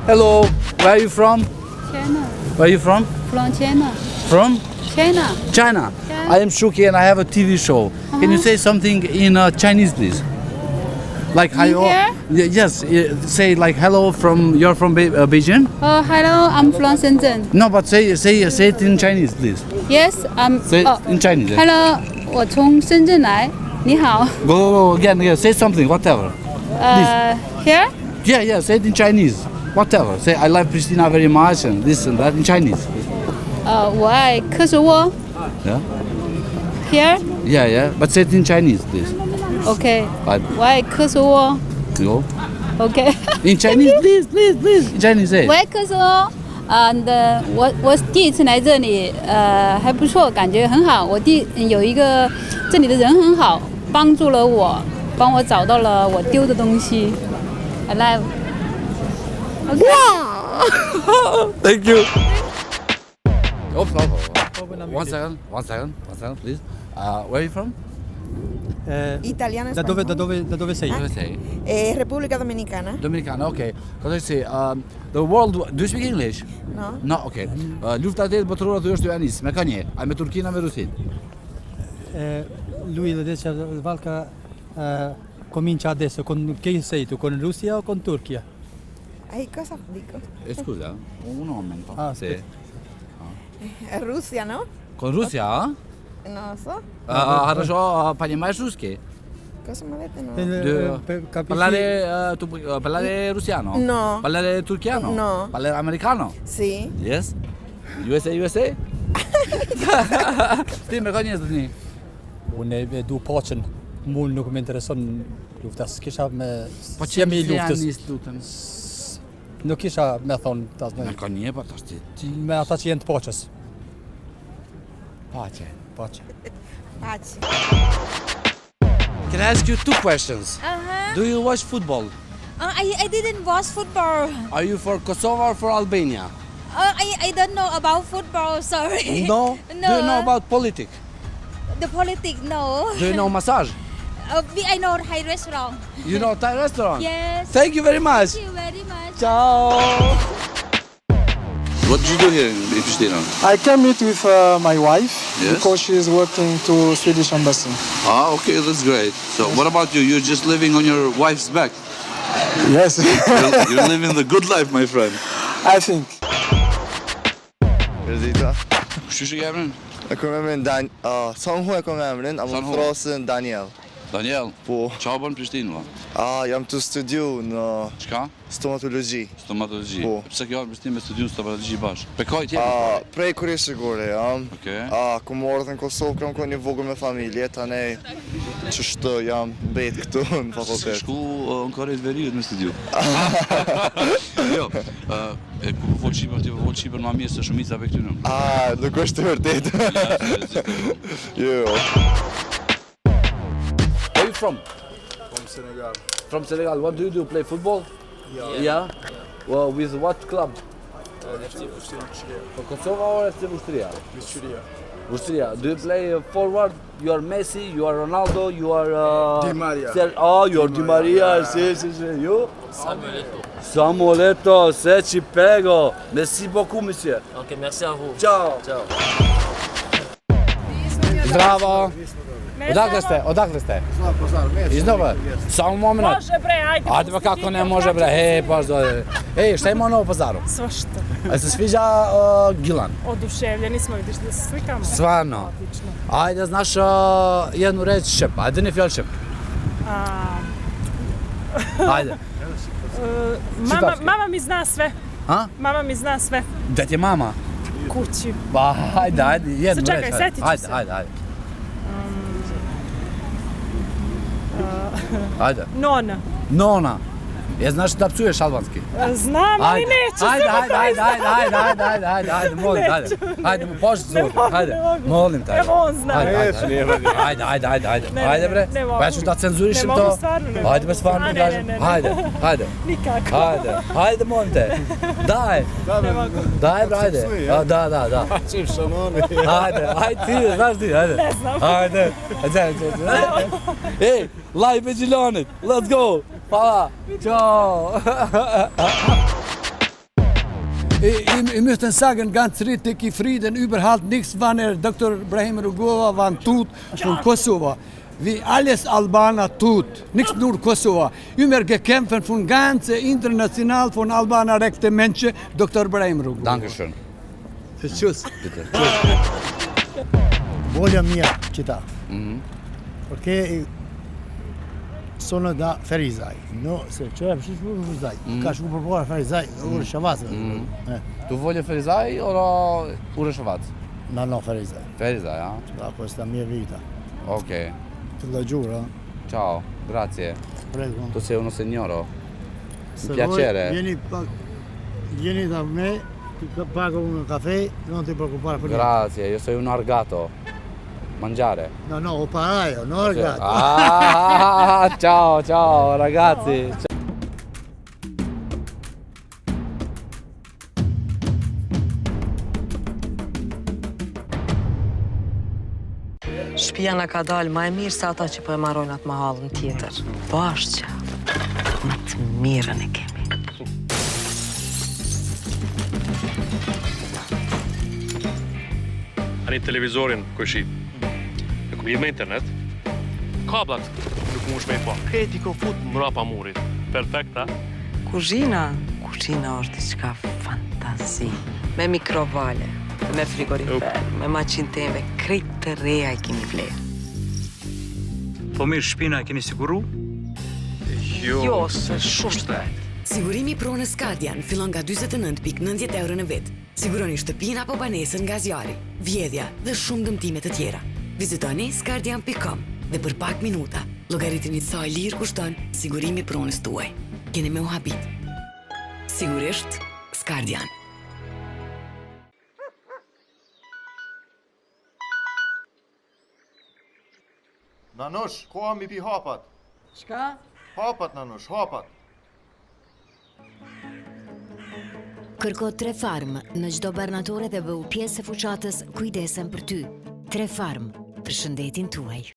Hello, where are you from? China. Where are you from? From China. From? China. China. Yeah. I am Shuki and I have a TV show. Can you say something in Chinese, please? Like hello. Yes, say like hello from. You're from Beijing? Hello, I'm from Shenzhen. No, but say it in Chinese, please. Yes, I'm. Say in Chinese. Hello, 我从深圳来。你好。Go again. Say something, whatever. Here? Yeah. Say it in Chinese. Whatever. Say I love Christina very much and this and that in Chinese. 我爱科索沃。Yeah. Here? Yeah. But say it in Chinese, please. Okay. But 我爱科索沃。go. Okay. In Chinese, please. In Chinese, say. 我爱科索沃。我第一次来这里，还不错，感觉很好。有一个这里的人很好，帮助了我，帮我找到了我丢的东西。I love. Okay. Wow! Thank you. One second, please. Where are you from? Italiano e Da dove sei? Dove sei? Repubblica Dominicana. Dominicana, okay. Cosa say? The world. Do you speak English? No. No, okay. Lufta e botërore do është Ioannis, me kanë, ai me Turqinë me Rusin. Lui adesso Valka comincia adesso con chi sei tu? Con Russia o con Turchia? Cosa dico? Scusa, un momento. Sì. Russia, no? Con Russia? Non so. Хорошо, понимаешь русский? Cosa mi avete? No. Parlare russiano? No. Parlare turchiano? No. Parlare americano? Sì. Yes. USA? Ti me ka njerëz tani? Unë e du paqen. Mull nuk më intereson lufta. S'kisha me Po jemi i luftës. lutem. Nuk kisha me thon tas Me ka një pa tash ti. me ata që jenë të paqes. Pace. Paqe. Pace. Can I ask you two questions? Do you watch football? I didn't watch football. Are you for Kosovo or for Albania? I don't know about football, sorry. No? No. Do you know about politics? The politics, no. Do you know massage? I know Thai restaurant. You know Thai restaurant? Yes. Thank you very much. Thank you very much. Ciao. What did you do here in Pristina? I came meet with my wife because she is working to Swedish embassy. Okay, that's great. So what about you? You're just living on your wife's back. Yes, You're living the good life, my friend. I think. Rosita. Kështu që emrin? E kam emrin Sanhu e kam emrin, ama Sanhu. frasin Daniel. Daniel. Po. Çfarë bën në Prishtinë? Jam të studiu në Çka? stomatologji. Stomatologji. Po. Pse kjo në Prishtinë me studiu stomatologji bashkë? Pe kaj tjetër? Prej Kurishëgore jam. Okej. Kom ardhur në Kosovë, kam qenë një vogël me familje, tani ç'është jam mbet këtu në fakultet. Shku në Korejë të Veriut me studiu. Jo. Ku po Shqipër, ti po Shqipër më mirë se shumica pe këtu. Nuk është e vërtetë. Jo. Where are you from? From Senegal. From Senegal. What do you do? Play football? Yeah. Well, with what club? FC Vushtrija. For Kosovo or FC Vushtrija? Vushtrija. Vushtrija. Do you play forward? You are Messi, you are Ronaldo, you are... Di Maria. You are Di Maria, sì. You? Samuel Eto'o, se ci prego. Merci beaucoup, monsieur. Ok, merci à vous. Ciao. Ciao. Bravo. Odakle ste? Iz Nova. Samo moment. Može bre, ajde. Ajde pa kako ne može bre, pa šta ima u Novom Pazaru? Svašta. A se sviđa Gilan? Oduševljeni smo, vidiš da se slikamo. Stvarno? Odlično. Ajde, znaš jednu reč šep, ajde ne fjall šep. Ajde. Mama mi zna sve. A? Mama mi zna sve. Da ti je mama? Kući. Ba, ajde, jednu reč. Čekaj, setit ću se. Ajde. Ajde. Nona. Znaš da psuješ albanski? Znam, ali neću. Ajde, molim, ajde, pošli zor, ajde, molim te. Evo on zna. Ajde bre, pa ja ću da cenzurišem to. Ne mogu stvarno, ne mogu. Ajde me stvarno kažem, ajde. Nikako. Ajde, molim te, daj. Daj bre, ajde. Da. Čim šanoni. Ajde ti, znaš ti, ajde. Ne znam. Ajde. Ej, live e Gjilonit, let's go. Hvala, čao! I müssen sagen, ganz richtig, i Frieden überhaupt nichts, wann Dr. Brahim Rugova wann tut von Kosovo. Wie alles Albaner tut, nicht nur Kosovo. Immer gekämpft von ganz international von Albaner rechte Menschen, Dr. Brahim Rugova. Dankeschön. Tschüss. Bitte. Voglia mia città, perché sono da Ferizaj, no, cioè Ferizaj, ka shku përpara Ferizaj, ure Shavac. Tu voglio Ferizaj o ure Shavac? No, Ferizaj. Ferizaj, ah? Da, questa mia vita. Ok. Te lo giuro. Ciao, grazie. Prego. Tu sei uno signoro. Se piacere. Vieni da me, ti pago un caffè, non ti preoccupare per niente. Grazie, io sono un argato. Mangiare. No, operaio, no ragazzi. Ah, ciao ragazzi. Shtëpia na ka dalë më e mirë se ata që po e marrojnë atë mahallën tjetër. Bashkë, më të mirën e kemi. Ani televizorin kështu. E ku me internet? Kablat nuk mund shmej pa. Kreti ko fut mrapa murit. Perfekta. Kuzhina është diçka fantazi. Me mikrovale, me frigorifer, me maqinë me krejt të reja I kemi vlerë. Po mirë, shpina e keni siguru? Jo, se shumë shtrejt. Sigurimi pronës Skardian fillon nga 49.90 euro në vit. Siguroni shtëpinë apo banesën nga zjarri, vjedhja dhe shumë dëmtime të tjera. Vizitoni skardian.com dhe për pak minuta llogaritini sa lirë kushton sigurimi pronës tuaj. Keni me u habit. Sigurisht Skardian. Nanush, koha mi pi hapat. Çka? Hapat, Nanush, hapat. Kërko 3 Farm në çdo barnatore dhe bëu pjesë e fuqatës kujdesen për ty. 3 Farm për shëndetin tuaj.